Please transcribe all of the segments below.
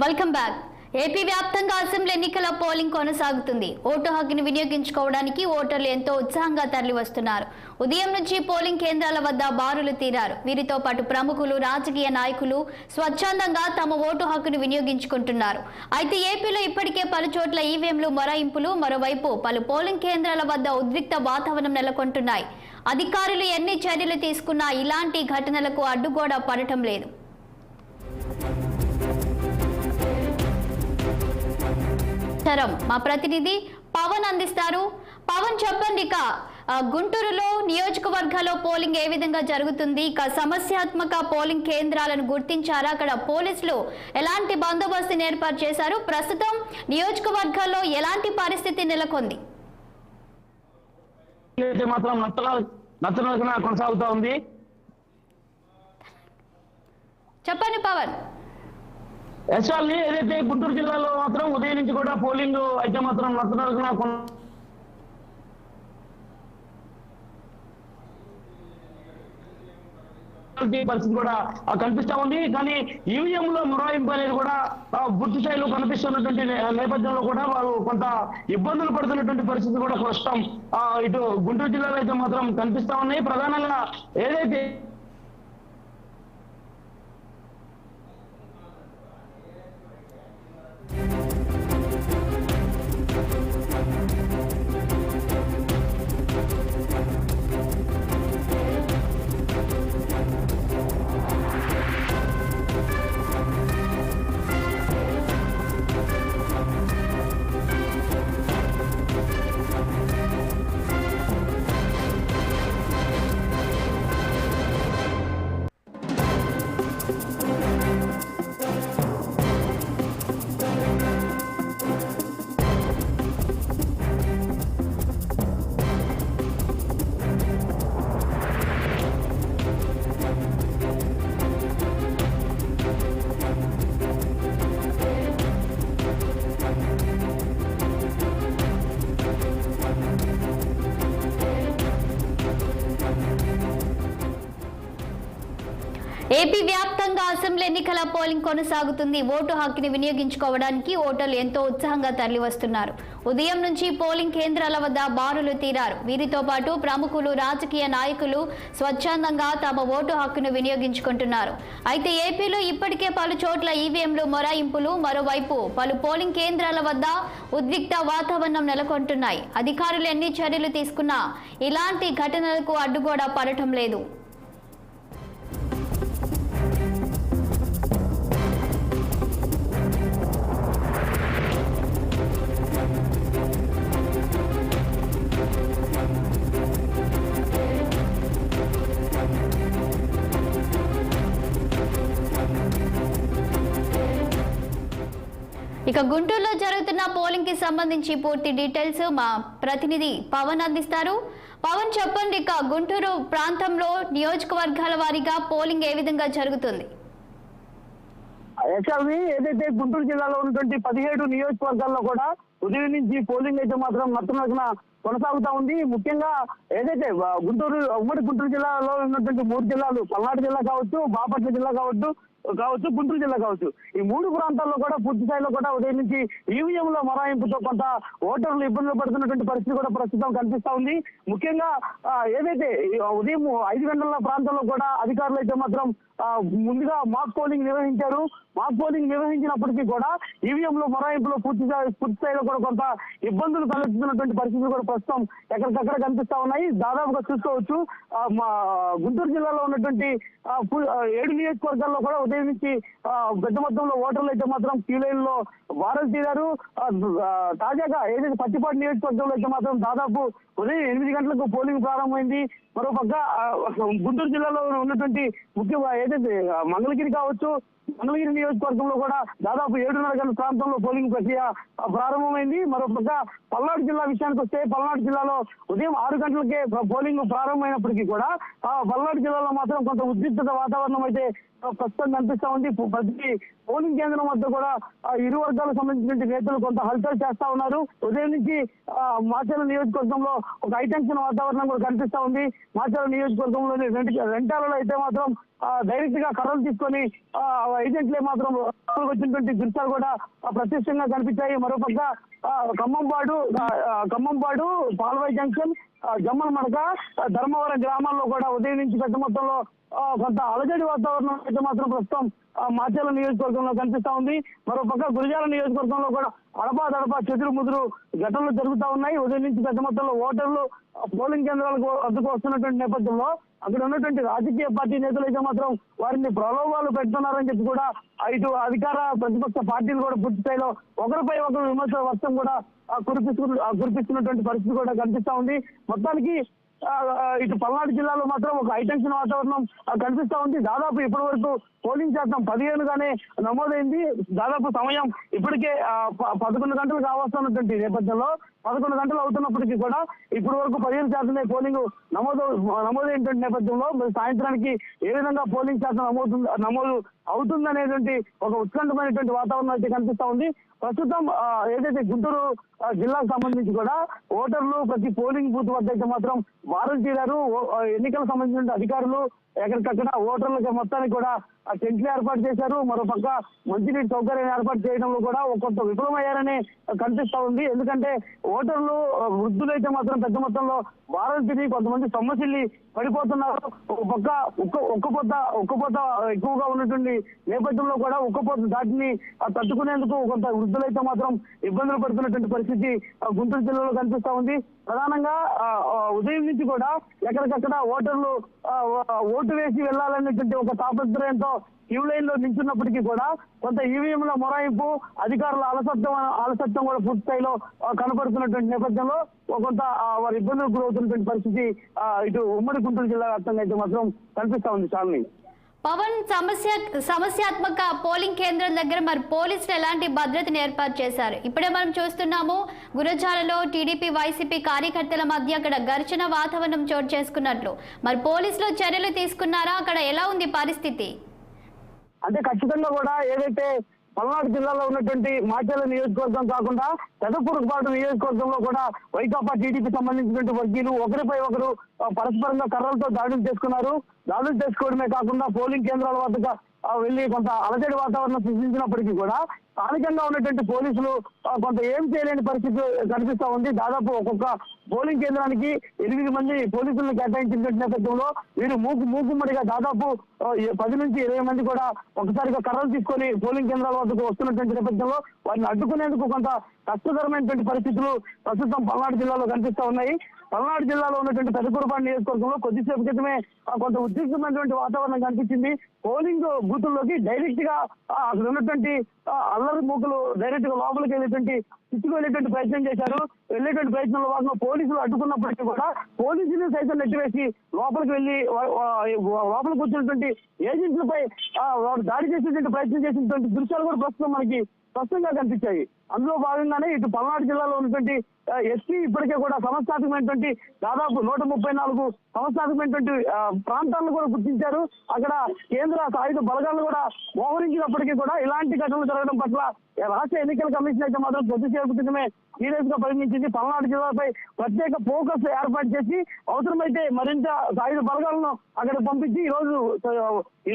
Welcome back. AP వ్యాప్తంగా assembly ఎన్నికల polling కొనసాగుతుంది. ఓటు హక్కుని వినియోగించుకోవడానికి ఓటర్లు ఎంతో ఉత్సాహంగా తరలి వస్తున్నారు. ఉదయం నుంచి పోలింగ్ కేంద్రాల వద్ద బారులు తీరారు. వీరితో పాటు ప్రముఖులు, రాజకీయ నాయకులు స్వచ్ఛందంగా తమ ఓటు హక్కుని వినియోగించుకుంటున్నారు. అయితే ఏపీలో ఇప్పటికే పలు చోట్ల ఈవీఎంలు మొరాయింపులు, మరోవైపు పలు పోలింగ్ కేంద్రాల వద్ద ఉద్రిక్త వాతావరణం నెలకొంటున్నాయి. అధికారులు ఎన్ని చర్యలు తీసుకున్నా ఇలాంటి ఘటనలకు అడ్డుగోడ పడటం లేదు. మా ప్రతినిధి పవన్ అందిస్తారు. పవన్, చెప్పండి, ఇక గుంటూరులో నియోజకవర్గాల్లో పోలింగ్ ఏ విధంగా జరుగుతుంది? ఇక సమస్యాత్మక పోలింగ్ కేంద్రాలను గుర్తించారా? అక్కడ పోలీసులు ఎలాంటి బందోబస్తుని ఏర్పాటు చేశారు? ప్రస్తుతం నియోజకవర్గాల్లో ఎలాంటి పరిస్థితి నెలకొంది? కొనసాగుతా ఉంది. చెప్పండి పవన్. యశ్వాల్ని ఏదైతే గుంటూరు జిల్లాలో మాత్రం ఉదయం నుంచి కూడా పోలింగ్ అయితే మాత్రం నత్తనడుగున పరిస్థితి కూడా కనిపిస్తా ఉంది. కానీ ఈవీఎం లో మొరాయింపు అనేది కూడా పూర్తి స్థాయిలో కనిపిస్తున్నటువంటి నేపథ్యంలో కూడా వారు కొంత ఇబ్బందులు పడుతున్నటువంటి పరిస్థితి కూడా ప్రస్తుతం ఇటు గుంటూరు జిల్లాలో అయితే మాత్రం కనిపిస్తా ఉన్నాయి. ప్రధానంగా ఏదైతే ఏపీ వ్యాప్తంగా అసెంబ్లీ ఎన్నికల పోలింగ్ కొనసాగుతుంది. ఓటు హక్కుని వినియోగించుకోవడానికి ఓటర్లు ఎంతో ఉత్సాహంగా తరలివస్తున్నారు. ఉదయం నుంచి పోలింగ్ కేంద్రాల వద్ద బారులు తీరారు. వీరితో పాటు ప్రముఖులు, రాజకీయ నాయకులు స్వచ్ఛందంగా తమ ఓటు హక్కును వినియోగించుకుంటున్నారు. అయితే ఏపీలో ఇప్పటికే పలు చోట్ల ఈవీఎంలు మొరాయింపులు, మరోవైపు పలు పోలింగ్ కేంద్రాల వద్ద ఉద్రిక్త వాతావరణం నెలకొంటున్నాయి. అధికారులు ఎన్ని చర్యలు తీసుకున్నా ఇలాంటి ఘటనలకు అడ్డుగోడ పడటం లేదు. ఇక గుంటూరులో జరుగుతున్న పోలింగ్ కి సంబంధించి పూర్తి డీటెయిల్స్ మా ప్రతినిధి పవన్ అందిస్తారు. పవన్, చెప్పండి, ఇక గుంటూరు ప్రాంతంలో నియోజకవర్గాల వారీగా పోలింగ్ ఏ విధంగా జరుగుతుంది? ఏదైతే గుంటూరు జిల్లాలో ఉన్నటువంటి 17 నియోజకవర్గాల్లో కూడా ఉదయం నుంచి పోలింగ్ అయితే మాత్రం నత్తనడుగున కొనసాగుతా ఉంది. ముఖ్యంగా ఏదైతే ఉమ్మడి గుంటూరు జిల్లాలో ఉన్నటువంటి 3 జిల్లాలు, పల్నాడు జిల్లా కావచ్చు, బాపట్ల జిల్లా కావచ్చు, గుంటూరు జిల్లా కావచ్చు, ఈ 3 ప్రాంతాల్లో కూడా పూర్తి స్థాయిలో కూడా ఉదయం నుంచి ఈవీఎం లో మొరాయింపుతో కొంత ఓటర్లు ఇబ్బందులు పడుతున్నటువంటి పరిస్థితి కూడా ప్రస్తుతం కనిపిస్తా ఉంది. ముఖ్యంగా ఏదైతే ఉదయం 5 గంటల ప్రాంతంలో కూడా అధికారులు అయితే మాత్రం ముందుగా మాక్ పోలింగ్ నిర్వహించారు. మాక్ పోలింగ్ నిర్వహించినప్పటికీ కూడా ఈవీఎం లో మొరాయింపులో పూర్తి స్థాయిలో కూడా కొంత ఇబ్బందులు కలుగుతున్నటువంటి పరిస్థితులు కూడా ప్రస్తుతం ఎక్కడికక్కడ కనిపిస్తా ఉన్నాయి. దాదాపుగా చూసుకోవచ్చు గుంటూరు జిల్లాలో ఉన్నటువంటి 7 నియోజకవర్గాల్లో కూడా ఉదయం నుంచి పెద్ద మొత్తంలో ఓటర్లు అయితే మాత్రం క్యూ లైన్ లో బారులు తీరారు. తాజాగా ఏదైతే పత్తిపాటి నియోజకవర్గంలో అయితే మాత్రం దాదాపు ఉదయం 8 గంటలకు పోలింగ్ ప్రారంభమైంది. మరోపక్క గుంటూరు జిల్లాలో ఉన్నటువంటి ముఖ్యంగా ఏదైతే మంగళగిరి కావచ్చు, మంగళగిరి నియోజకవర్గంలో కూడా దాదాపు 7:30 గంటల ప్రాంతంలో పోలింగ్ ప్రక్రియ ప్రారంభమైంది. మరోపక్క పల్నాడు జిల్లా విషయానికి వస్తే పల్నాడు జిల్లాలో ఉదయం 6 గంటలకే పోలింగ్ ప్రారంభమైనప్పటికీ కూడా పల్నాడు జిల్లాలో మాత్రం కొంత ఉద్రిక్తత వాతావరణం అయితే ప్రస్తుతం కనిపిస్తా ఉంది. ప్రతి పోలింగ్ కేంద్రం వద్ద కూడా ఇరు వర్గాలకు సంబంధించిన నేతలు కొంత హల్చల్ చేస్తా ఉన్నారు. ఉదయం నుంచి మాచర్ల నియోజకవర్గంలో ఒక హైటెన్షన్ వాతావరణం కూడా కనిపిస్తా ఉంది. మాచర్ల నియోజకవర్గంలోని రెంటాలలో అయితే మాత్రం డైరెక్ట్ గా కర్రలు తీసుకొని ఏజెంట్లే మాత్రం వచ్చినటువంటి దృశ్యాలు కూడా ప్రత్యక్షంగా కనిపించాయి. మరోపక్క ఖమ్మంపాడు పాల్వాయి జంక్షన్, జమ్మల మడక, ధర్మవరం గ్రామాల్లో కూడా ఉదయం నుంచి పెద్ద మొత్తంలో కొంత అలజడి వాతావరణం అయితే మాత్రం ప్రస్తుతం మాచర్ల నియోజకవర్గంలో కనిపిస్తా ఉంది. మరోపక్క గురజాల నియోజకవర్గంలో కూడా అడపా చెదురు ముదురు ఘటనలు జరుగుతూ ఉన్నాయి. ఉదయం నుంచి పెద్ద మొత్తంలో ఓటర్లు పోలింగ్ కేంద్రాలకు అడ్డుకు వస్తున్నటువంటి నేపథ్యంలో అక్కడ ఉన్నటువంటి రాజకీయ పార్టీ నేతలు అయితే మాత్రం వారిని ప్రలోభాలు పెడుతున్నారని చెప్పి కూడా ఇటు అధికార ప్రతిపక్ష పార్టీలు కూడా పూర్తి స్థాయిలో ఒకరిపై ఒకరు విమర్శల వర్షం కూడా కురిపిస్తున్నటువంటి పరిస్థితి కూడా కనిపిస్తా ఉంది. మొత్తానికి ఇటు పల్నాడు జిల్లాలో మాత్రం ఒక హైటెన్షన్ వాతావరణం కనిపిస్తా ఉంది. దాదాపు ఇప్పటి వరకు పోలింగ్ శాతం 15గానే నమోదైంది. దాదాపు సమయం ఇప్పటికే 11 గంటలు కావస్తున్నటువంటి నేపథ్యంలో 11 గంటలు అవుతున్నప్పటికీ కూడా ఇప్పటి వరకు 15% పోలింగ్ నమోదైనటువంటి నేపథ్యంలో సాయంత్రానికి ఏ విధంగా పోలింగ్ శాతం నమోదు అవుతుందనేటువంటి ఒక ఉత్కంఠమైనటువంటి వాతావరణం అయితే కనిపిస్తా ఉంది. ప్రస్తుతం ఏదైతే గుంటూరు జిల్లాకు సంబంధించి కూడా ఓటర్లు ప్రతి పోలింగ్ బూత్ వద్ద అయితే మాత్రం వాలంటీర్లు ఎన్నికలకు సంబంధించిన అధికారులు ఎక్కడికక్కడ ఓటర్లకు మొత్తానికి కూడా టెంట్లు ఏర్పాటు చేశారు. మరోపక్క మంచినీటి సౌకర్యం ఏర్పాటు చేయడంలో కూడా కొంత విఫలమయ్యారని కనిపిస్తా ఉంది. ఎందుకంటే ఓటర్లు వృద్ధులైతే మాత్రం పెద్ద మొత్తంలో వారంటీని కొంతమంది సొమ్మసిల్లి పడిపోతున్నారు. ఒక పక్క ఉక్కపోత ఎక్కువగా ఉన్నటువంటి నేపథ్యంలో కూడా ఉక్కపోత దాటిని తట్టుకునేందుకు కొంత వృద్ధులైతే మాత్రం ఇబ్బందులు పడుతున్నటువంటి పరిస్థితి గుంటూరు జిల్లాలో కనిపిస్తా ఉంది. ప్రధానంగా ఉదయం నుంచి కూడా ఎక్కడికక్కడ ఓటర్లు ఓటు వేసి వెళ్లాలనేటువంటి ఒక తాపత్రయంతో క్యూ లైన్ లో నిల్చున్నప్పటికీ కూడా కొంత ఈవీఎంల మొరాయింపు, అధికారుల అలసత్వం కూడా పూర్తి స్థాయిలో కనపడుతున్నటువంటి నేపథ్యంలో కొంత వారి ఇబ్బందులకు గురవుతున్నటువంటి పరిస్థితి ఇటు ఉమ్మడి గుంటూరు జిల్లా వ్యాప్తంగా అయితే మాత్రం కనిపిస్తా ఉంది. చాలని పవన్, సమస్యాత్మక పోలింగ్ కేంద్రం దగ్గర మరి పోలీసులు ఎలాంటి భద్రతను ఏర్పాటు చేశారు? ఇప్పుడే మనం చూస్తున్నాము గురజాలలో టీడీపీ వైసీపీ కార్యకర్తల మధ్య అక్కడ ఘర్షణ వాతావరణం చోటు చేసుకున్నట్లు. మరి పోలీసులు చర్యలు తీసుకున్నారా? అక్కడ ఎలా ఉంది పరిస్థితి? అంటే ఖచ్చితంగా కూడా ఏదైతే పల్నాడు జిల్లాలో ఉన్నటువంటి మాచర్ల నియోజకవర్గం కాకుండా పెదకూరుపాటు నియోజకవర్గంలో కూడా వైకాపా టీడీపీ సంబంధించినటువంటి వర్గీయులు ఒకరిపై ఒకరు పరస్పరంగా కర్రలతో దాడులు చేసుకున్నారు. దాడులు చేసుకోవడమే కాకుండా పోలింగ్ కేంద్రాల వద్దకు వెళ్లి కొంత అలజడి వాతావరణం సృష్టించినప్పటికీ కూడా స్థానికంగా ఉన్నటువంటి పోలీసులు కొంత ఏం చేయలేని పరిస్థితి కనిపిస్తా ఉంది. దాదాపు ఒక్కొక్క పోలింగ్ కేంద్రానికి 8 మంది పోలీసులను కేటాయించినటువంటి నేపథ్యంలో వీరు మూకుమ్మడిగా దాదాపు 10 నుంచి 20 మంది కూడా ఒకసారిగా కర్రలు తీసుకొని పోలింగ్ కేంద్రాల వద్దకు వస్తున్నటువంటి నేపథ్యంలో వారిని అడ్డుకునేందుకు కొంత కష్టతరమైనటువంటి పరిస్థితులు ప్రస్తుతం పల్నాడు జిల్లాలో కనిపిస్తా ఉన్నాయి. పల్నాడు జిల్లాలో ఉన్నటువంటి పెదకూరుపాడు నియోజకవర్గంలో కొద్దిసేపు క్రితమే కొంత ఉద్రిక్తమైనటువంటి వాతావరణం కనిపించింది. పోలింగ్ బూతుల్లోకి డైరెక్ట్ గా అక్కడ ఉన్నటువంటి అల్లరి మూకలు డైరెక్ట్ గా లోపలికి వెళ్ళేటువంటి చుట్టుకు వెళ్ళేటువంటి ప్రయత్నం చేశారు. వెళ్ళేటువంటి ప్రయత్నంలో భాగంగా పోలీసులు అడ్డుకున్నప్పటికీ కూడా పోలీసులు సైతం నెట్టివేసి లోపలికి వెళ్లి లోపలికి వచ్చినటువంటి ఏజెంట్లపై దాడి చేసేటువంటి ప్రయత్నం చేసినటువంటి దృశ్యాలు కూడా ప్రస్తుతం మనకి స్పష్టంగా కనిపించాయి. అందులో భాగంగానే ఇటు పల్నాడు జిల్లాలో ఉన్నటువంటి ఎస్పీ ఇప్పటికే కూడా సమస్యాత్మకమైనటువంటి దాదాపు 134 సమస్యాత్మకమైనటువంటి ప్రాంతాలను కూడా గుర్తించారు. అక్కడ కేంద్ర సాయుధ బలగాలను కూడా మోహరించినప్పటికీ కూడా ఇలాంటి ఘటనలు జరగడం పట్ల రాష్ట్ర ఎన్నికల కమిషన్ అయితే మాత్రం కొద్దిసేపు క్రితమే సీరియస్ గా పరిగణించింది. పల్నాడు జిల్లాపై ప్రత్యేక ఫోకస్ ఏర్పాటు చేసి అవసరమైతే మరింత సాయుధ బలగాలను అక్కడ పంపించి ఈ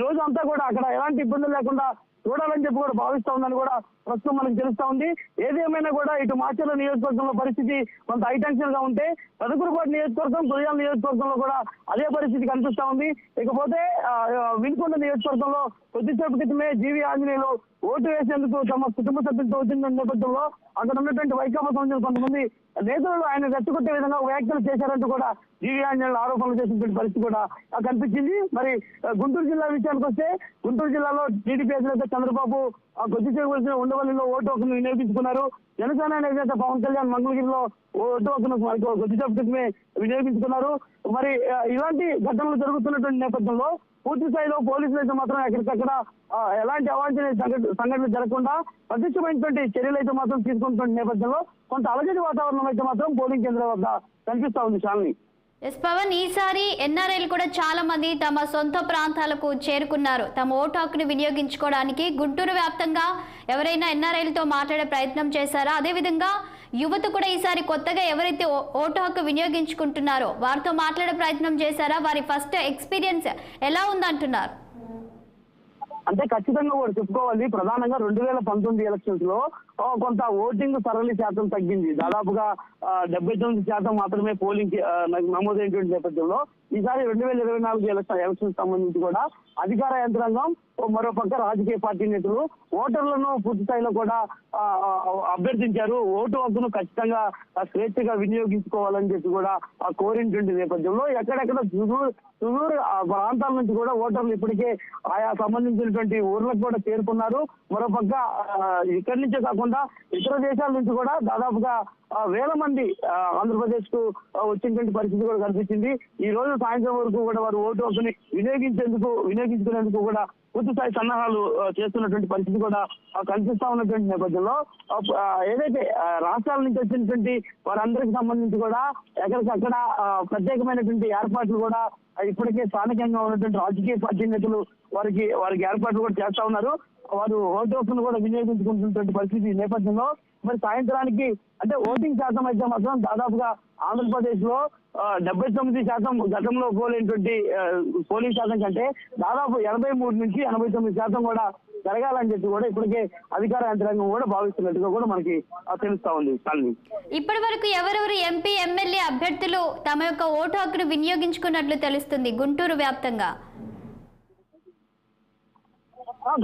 రోజు అంతా కూడా అక్కడ ఎలాంటి ఇబ్బందులు లేకుండా చూడాలని చెప్పి కూడా భావిస్తా ఉందని కూడా ప్రస్తుతం మనకు తెలుస్తా ఉంది. ఏదేమైనా కూడా ఇటు మాచర్ల నియోజకవర్గంలో పరిస్థితి కొంత హైటెన్షన్ గా ఉంటే పెదకూరుపాడు నియోజకవర్గం, గురజాల నియోజకవర్గంలో కూడా అదే పరిస్థితి కనిపిస్తా ఉంది. ఇకపోతే వినుకొండ నియోజకవర్గంలో కొద్దిసేపు క్రితమే జీవి ఆంజనేయులు ఓటు వేసేందుకు తమ కుటుంబ సభ్యులతో వచ్చిన నేపథ్యంలో అక్కడ ఉన్నటువంటి వైకాపా సంబంధించిన కొంతమంది నేతలు ఆయన రెచ్చగొట్టే విధంగా వ్యాఖ్యలు చేశారంటూ కూడా జీవి ఆంజనేయులు ఆరోపణలు చేసినటువంటి పరిస్థితి కూడా కనిపించింది. మరి గుంటూరు జిల్లా విషయానికి వస్తే గుంటూరు జిల్లాలో టీడీపీ అధినేత చంద్రబాబు కొద్దిసేపు వచ్చిన ఉండవల్లిలో ఓటు హక్కును వినియోగించుకున్నారు. జనసేన అధినేత పవన్ కళ్యాణ్ మంగళగిరిలో ఓటు హక్కును కొద్దిసేపు క్రితమే వినియోగించుకున్నారు. మరి ఇలాంటి ఘటనలు జరుగుతున్నటువంటి నేపథ్యంలో పూర్తి స్థాయిలో పోలీసులు అయితే మాత్రం ఎక్కడికక్కడ ఎలాంటి అవాంఛనీయ సంఘటనలు జరగకుండా ప్రత్యక్షమైనటువంటి చర్యలు అయితే మాత్రం తీసుకుంటున్న నేపథ్యంలో కొంత అలజడి వాతావరణం అయితే మాత్రం పోలింగ్ కేంద్రాల వద్ద కనిపిస్తా ఉంది. శాలిని. ఎస్ పవన్, ఈసారి ఎన్ఆర్ఐలు కూడా చాలా మంది తమ సొంత ప్రాంతాలకు చేరుకున్నారు తమ ఓటు హక్కును వినియోగించుకోవడానికి. గుంటూరు వ్యాప్తంగా ఎవరైనా ఎన్ఆర్ఐలతో మాట్లాడే ప్రయత్నం చేశారా? అదేవిధంగా యువత కూడా ఈసారి కొత్తగా ఎవరైతే ఓటు హక్కు వినియోగించుకుంటున్నారో వారితో మాట్లాడే ప్రయత్నం చేశారా? వారి ఫస్ట్ ఎక్స్పీరియన్స్ ఎలా ఉందంటున్నారు? అంటే ఖచ్చితంగా కూడా చెప్పుకోవాలి. ప్రధానంగా 2019 ఎలక్షన్స్ లో కొంత ఓటింగ్ సరళి శాతం తగ్గింది. దాదాపుగా 79% మాత్రమే పోలింగ్ నమోదైనటువంటి నేపథ్యంలో ఈసారి 2024 ఎలక్షన్ సంబంధించి కూడా అధికార యంత్రాంగం, మరోపక్క రాజకీయ పార్టీ నేతలు ఓటర్లను పూర్తి స్థాయిలో కూడా అభ్యర్థించారు. ఓటు హక్కును ఖచ్చితంగా స్వేచ్ఛగా వినియోగించుకోవాలని చెప్పి కూడా కోరినటువంటి నేపథ్యంలో ఎక్కడెక్కడ సుదూర ప్రాంతాల నుంచి కూడా ఓటర్లు ఇప్పటికే ఆయా సంబంధించినటువంటి ఊర్లకు కూడా చేరుకున్నారు. మరోపక్క ఇక్కడి నుంచే కాకుండా ఇతర దేశాల నుంచి కూడా దాదాపుగా వేల మంది ఆంధ్రప్రదేశ్ కు వచ్చినటువంటి పరిస్థితి కూడా కనిపించింది. ఈ రోజు సాయంత్రం వరకు కూడా వారు ఓటు హక్కుని వినియోగించుకునేందుకు కూడా పూర్తి స్థాయి సన్నాహాలు చేస్తున్నటువంటి పరిస్థితి కూడా కనిపిస్తా ఉన్నటువంటి నేపథ్యంలో ఏదైతే రాష్ట్రాల నుంచి వచ్చినటువంటి వారందరికి సంబంధించి కూడా ఎక్కడికక్కడ ప్రత్యేకమైనటువంటి ఏర్పాట్లు కూడా ఇప్పటికే స్థానికంగా ఉన్నటువంటి రాజకీయ పార్టీ నేతలు వారికి ఏర్పాట్లు కూడా చేస్తా ఉన్నారు. వారు ఓటు హక్కును కూడా వినియోగించుకుంటున్నటువంటి పరిస్థితి ఈ నేపథ్యంలో మరి సాయంత్రానికి అంటే ఓటింగ్ శాతం అయితే మాత్రం దాదాపుగా ఆంధ్రప్రదేశ్ లో 79% గతంలో పోలేనటువంటి పోలింగ్ శాతం కంటే దాదాపు 83 నుంచి 89% కూడా జరగాలని చెప్పి కూడా ఇప్పటికే అధికార యంత్రాంగం కూడా భావిస్తున్నట్టుగా కూడా మనకి తెలుస్తా ఉంది. ఇప్పటి వరకు ఎవరెవరు ఎంపీ ఎమ్మెల్యే అభ్యర్థులు తమ యొక్క ఓటు హక్కును వినియోగించుకున్నట్లు తెలుస్తుంది గుంటూరు వ్యాప్తంగా?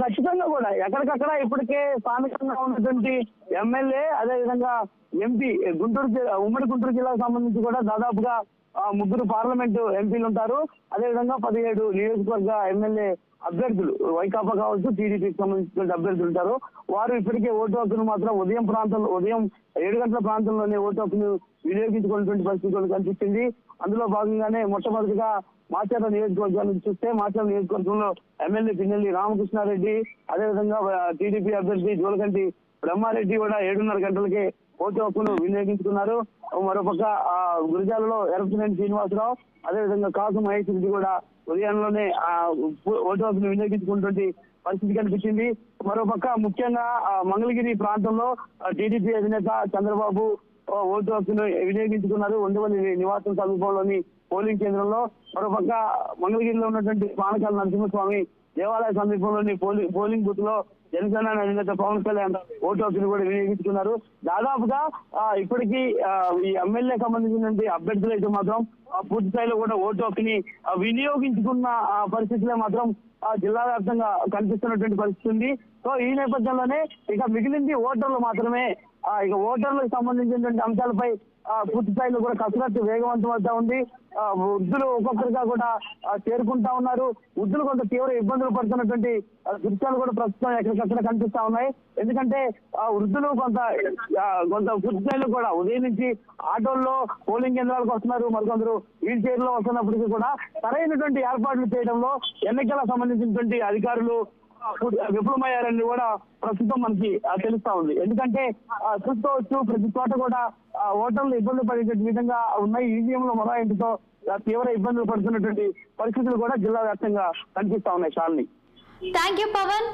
ఖచ్చితంగా కూడా ఎక్కడికక్కడ ఇప్పటికే స్థానికంగా ఉన్నటువంటి ఎమ్మెల్యే అదేవిధంగా ఎంపీ ఉమ్మడి గుంటూరు జిల్లాకు సంబంధించి కూడా దాదాపుగా 3 పార్లమెంటు ఎంపీలు ఉంటారు. అదేవిధంగా 17 నియోజకవర్గ ఎమ్మెల్యే అభ్యర్థులు వైకాపా కావచ్చు, టీడీపీకి సంబంధించిన అభ్యర్థులు ఉంటారు. వారు ఇప్పటికే ఓటు హక్కును మాత్రం ఉదయం 7 గంటల ప్రాంతంలోనే ఓటు హక్కును వినియోగించుకున్నటువంటి పరిస్థితులు కనిపించింది. అందులో భాగంగానే మొట్టమొదటిగా మాచర్ల నియోజకవర్గాన్ని చూస్తే మాచర్ల నియోజకవర్గంలో ఎమ్మెల్యే పిన్నెల్లి రామకృష్ణారెడ్డి, అదేవిధంగా టీడీపీ అభ్యర్థి జోలకంటి బ్రహ్మారెడ్డి కూడా 7:30 గంటలకే ఓటు హక్కును వినియోగించుకున్నారు. మరోపక్క గురిజాలలో ఎరపతినేని శ్రీనివాసరావు, అదేవిధంగా కాసు మహేష్ రెడ్డి కూడా ఉదయంలోనే ఓటు హక్కును వినియోగించుకున్నటువంటి పరిస్థితి కనిపించింది. మరోపక్క ముఖ్యంగా మంగళగిరి ప్రాంతంలో టీడీపీ అధినేత చంద్రబాబు ఓటు హక్కును వినియోగించుకున్నారు. ఉండవల్లి నివాసం సమీపంలోని పోలింగ్ కేంద్రంలో. మరోపక్క మంగళగిరిలో ఉన్నటువంటి పానకాల నరసింహస్వామి దేవాలయ సమీపంలోని పోలింగ్ బూత్ లో జనసేన అధినేత పవన్ కళ్యాణ్ ఓటు హక్కును కూడా వినియోగించుకున్నారు. దాదాపుగా ఇప్పటికీ ఈ ఎమ్మెల్యే సంబంధించినటువంటి అభ్యర్థులు అయితే మాత్రం పూర్తి స్థాయిలో కూడా ఓటు హక్కుని వినియోగించుకున్న పరిస్థితులే మాత్రం జిల్లా వ్యాప్తంగా కనిపిస్తున్నటువంటి పరిస్థితి ఉంది. సో ఈ నేపథ్యంలోనే ఇక మిగిలింది ఓటర్లు మాత్రమే. ఇక ఓటర్లకు సంబంధించినటువంటి అంశాలపై పూర్తి స్థాయిలో కూడా కసరత్తు వేగవంతం అవుతా ఉంది. వృద్ధులు ఒక్కొక్కరిగా కూడా చేరుకుంటా ఉన్నారు. వృద్ధులు కొంత తీవ్ర ఇబ్బందులు పడుతున్నటువంటి దృశ్యాలు కూడా ప్రస్తుతం ఎక్కడికక్కడ కనిపిస్తా ఉన్నాయి. ఎందుకంటే వృద్ధులు కొంత పూర్తి స్థాయిలో కూడా ఉదయం నుంచి ఆటోల్లో పోలింగ్ కేంద్రాలకు వస్తున్నారు. మరికొందరు వీల్ చైర్ లో వస్తున్నప్పటికీ కూడా సరైనటువంటి ఏర్పాట్లు చేయడంలో ఎన్నికలకు సంబంధించినటువంటి అధికారులు విఫలమయ్యారని కూడా ప్రస్తుతం మనకి తెలుస్తా ఉంది. ఎందుకంటే చూసుకోవచ్చు ప్రతి చోట కూడా ఓటర్లు ఇబ్బంది పడే విధంగా ఉన్నాయి. ఈవీఎంల మొరాయింపుతో తీవ్ర ఇబ్బందులు పడుతున్నటువంటి పరిస్థితులు కూడా జిల్లా వ్యాప్తంగా కనిపిస్తా ఉన్నాయి. Shalini, thank you Pawan.